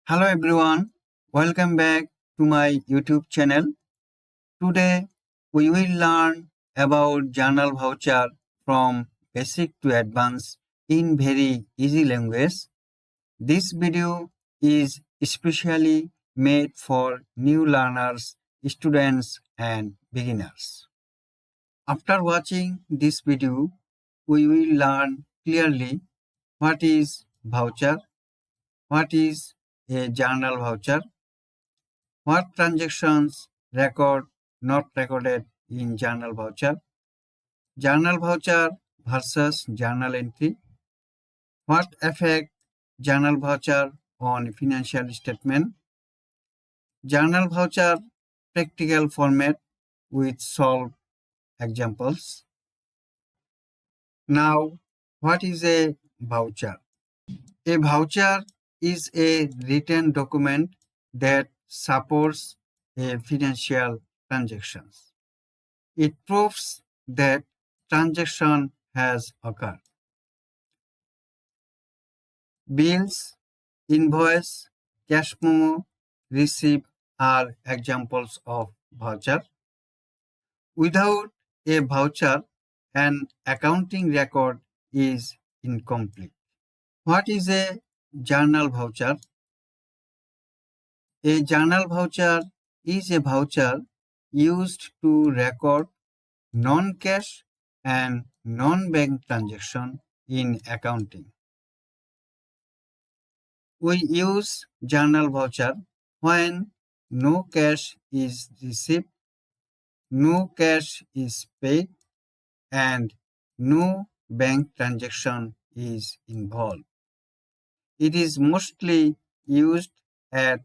Hello everyone, welcome back to my YouTube channel. Today we will learn about journal voucher from basic to advanced in very easy language. This video is especially made for new learners, students and beginners. After watching this video, we will learn clearly what is voucher, what is a journal voucher, what transactions record not recorded in journal voucher versus journal entry, what affect journal voucher on financial statement, journal voucher practical format with solved examples. Now, what is a voucher? A voucher is a written document that supports a financial transactions. It proves that transaction has occurred. Bills, invoice, cash memo, receipt are examples of voucher. Without a voucher, an accounting record is incomplete. What is a journal voucher? A journal voucher is a voucher used to record non-cash and non-bank transaction in accounting. We use journal voucher when no cash is received, no cash is paid, and no bank transaction is involved. It is mostly used at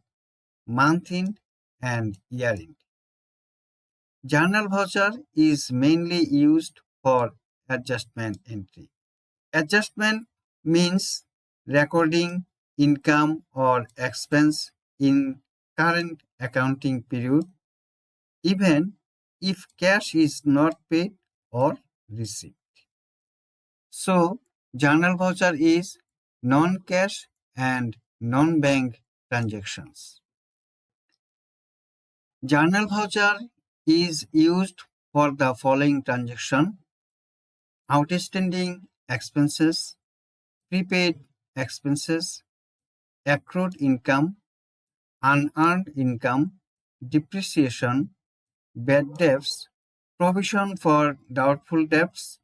month-end and year-end. Journal voucher is mainly used for adjustment entry. Adjustment means recording income or expense in current accounting period, even if cash is not paid or received. So, journal voucher is non-cash and non-bank transactions. Journal voucher is used for the following transaction: outstanding expenses, prepaid expenses, accrued income, unearned income, depreciation, bad debts, provision for doubtful debts,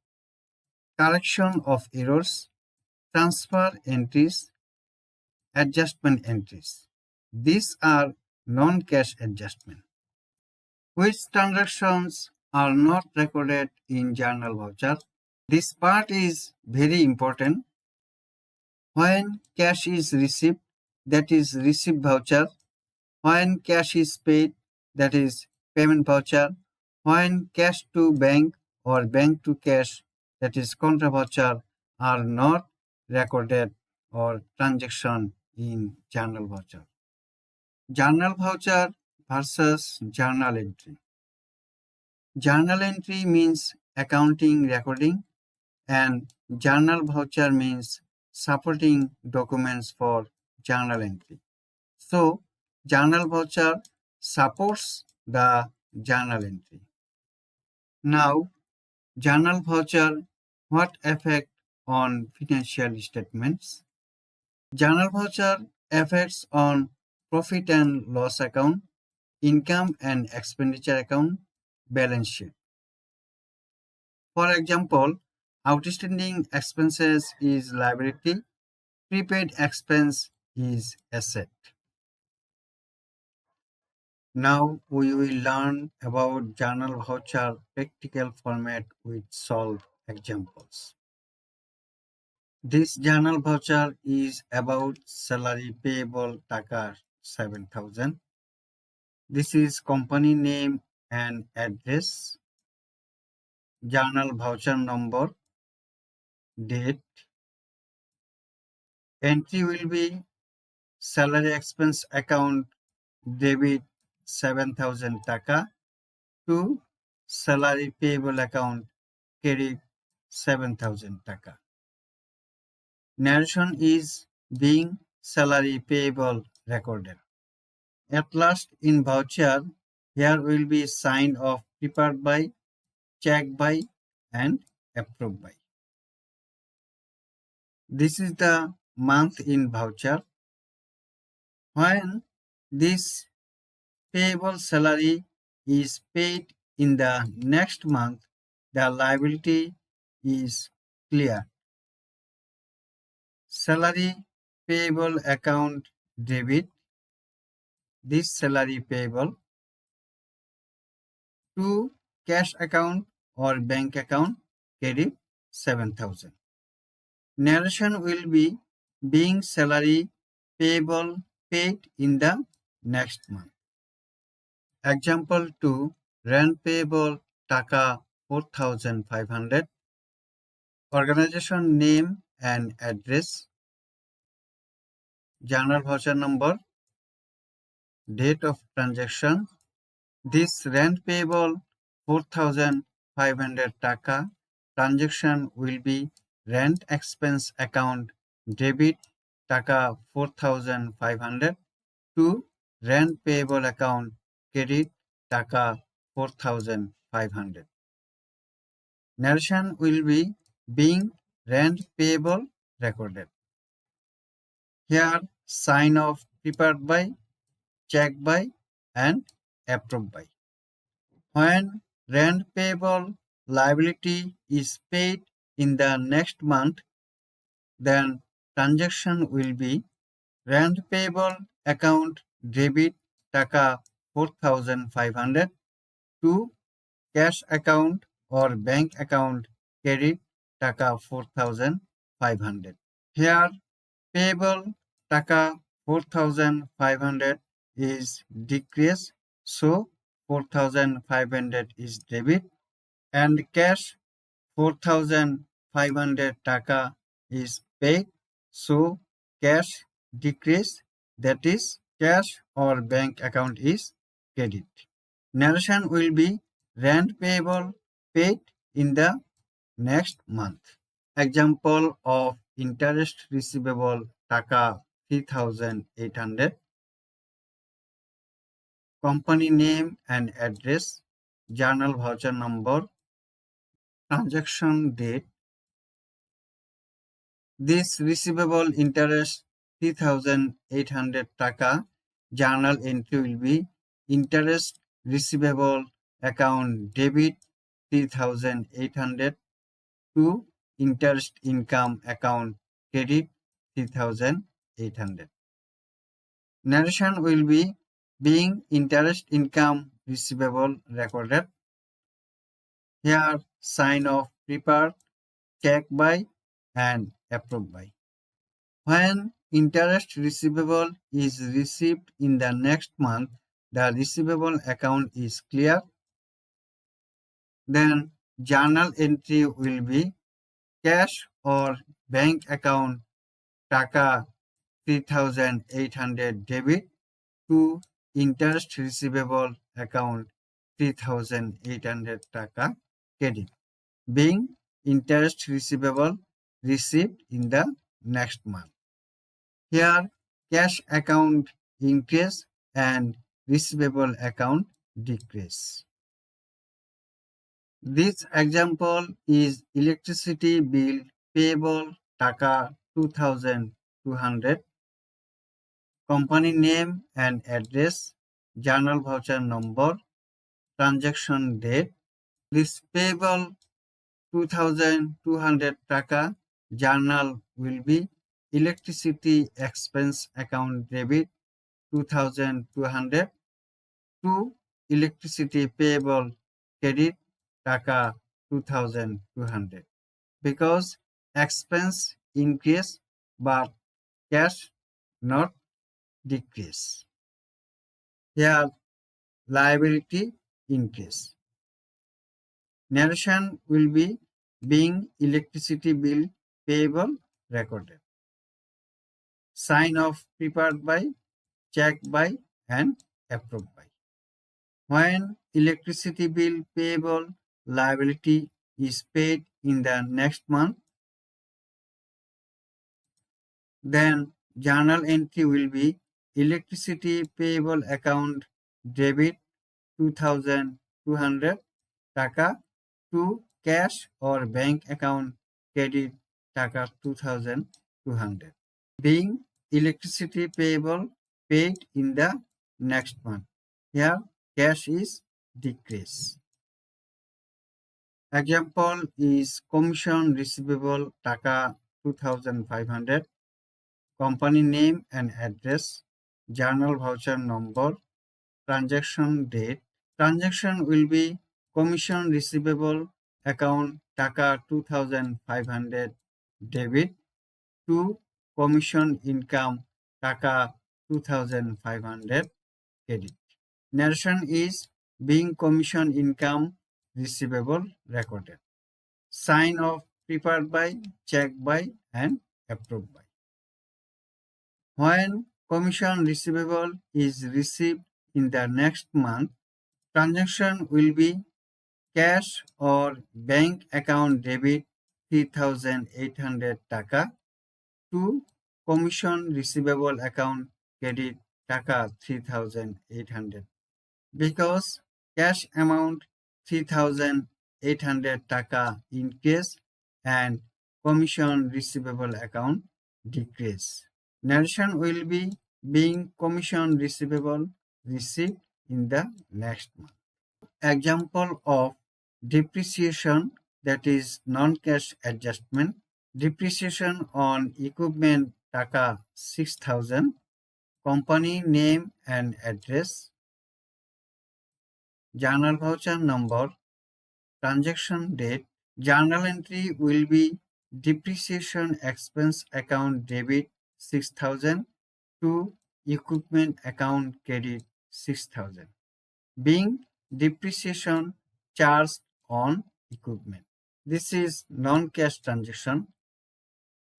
correction of errors, transfer entries, adjustment entries. These are non-cash adjustment. Which transactions are not recorded in journal voucher? This part is very important. When cash is received, that is receipt voucher. When cash is paid, that is payment voucher. When cash to bank or bank to cash, that is contra voucher, are not recorded or transaction in journal voucher. Journal voucher versus journal entry. Journal entry means accounting recording, and journal voucher means supporting documents for journal entry. So, journal voucher supports the journal entry. Now, journal voucher, what effect on financial statements? Journal voucher effects on profit and loss account, income and expenditure account, balance sheet. For example, outstanding expenses is liability, prepaid expense is asset. Now we will learn about journal voucher practical format with solved examples. This journal voucher is about salary payable taka 7,000. This is company name and address, journal voucher number, date. Entry will be salary expense account debit 7,000 taka to salary payable account credit 7,000 taka. Narration is being salary payable recorded. At last, in voucher, here will be signed off, prepared by, checked by, and approved by. This is the month in voucher. When this payable salary is paid in the next month, the liability is clear. Salary payable account debit. This salary payable to cash account or bank account credit 7,000. Narration will be being salary payable paid in the next month. Example 2, rent payable taka 4,500. Organization name and address. Journal voucher number. Date of transaction. This rent payable 4,500 taka transaction will be rent expense account debit taka 4,500 to rent payable account credit taka 4,500. Narration will be being rent payable recorded. Here sign off prepared by, checked by, and approved by. When rent payable liability is paid in the next month, then transaction will be rent payable account debit taka 4,500 to cash account or bank account credit taka 4,500. Here payable taka 4,500 is decreased, so 4,500 is debit, and cash 4,500 taka is paid, so cash decrease, that is cash or bank account is credit. Narration will be rent payable paid in the next month. Example of interest receivable taka 3,800. Company name and address, journal voucher number, transaction date. This receivable interest 3,800 taka, journal entry will be interest receivable account debit 3,800 to interest income account credit 3,800. Narration will be being interest income receivable recorded. Here sign off prepared, checked by, and approved by. When interest receivable is received in the next month, the receivable account is clear. Then journal entry will be cash or bank account taka 3,800 debit to interest receivable account 3,800 taka credit, being interest receivable received in the next month. Here cash account increase and receivable account decrease. This example is electricity bill payable taka 2,200. Company name and address, journal voucher number, transaction date. This payable 2,200 taka, journal will be electricity expense account debit 2,200 to electricity payable credit taka 2,200, because expense increase but cash not decrease. Here liability increase. Narration will be being electricity bill payable recorded. Sign off prepared by, checked by, and approved by. When electricity bill payable liability is paid in the next month, then journal entry will be electricity payable account debit 2200 টাকা to cash or bank account credit টাকা 2200. Being electricity payable paid in the next month. Here cash is decrease. Example is commission receivable টাকা 2500, company name and address, journal voucher number, transaction date. Transaction will be commission receivable account টাকা 2500 debit to commission income টাকা 2500 credit. Narration is being commission income receivable recorded. Sign off prepared by, checked by and approved by. When commission receivable is received in the next month, transaction will be cash or bank account debit 3800 টাকা to commission receivable account credit টাকা 3800. Because cash amount 3800 টাকা increase and commission receivable account decrease. Narration will be being commission receivable received in the next month. Example of depreciation, that is non-cash adjustment. Depreciation on equipment টাকা 6000, company name and address, journal voucher number, transaction date. Journal entry will be depreciation expense account debit 6000 to equipment account credit 6000. Being depreciation charged on equipment. This is non-cash transaction.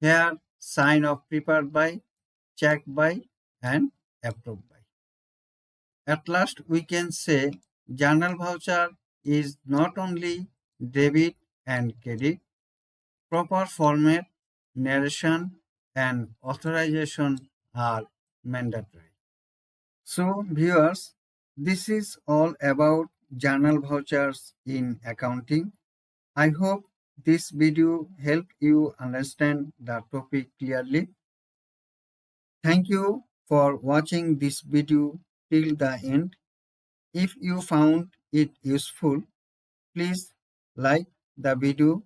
Here sign off prepared by, checked by and approved by. At last we can say journal voucher is not only debit and credit, proper format, narration and authorization are mandatory. So viewers, this is all about journal vouchers in accounting. I hope this video helped you understand the topic clearly. Thank you for watching this video till the end. If you found it useful, please like the video,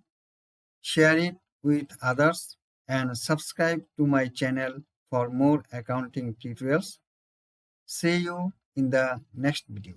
share it with others, and subscribe to my channel for more accounting tutorials. See you in the next video.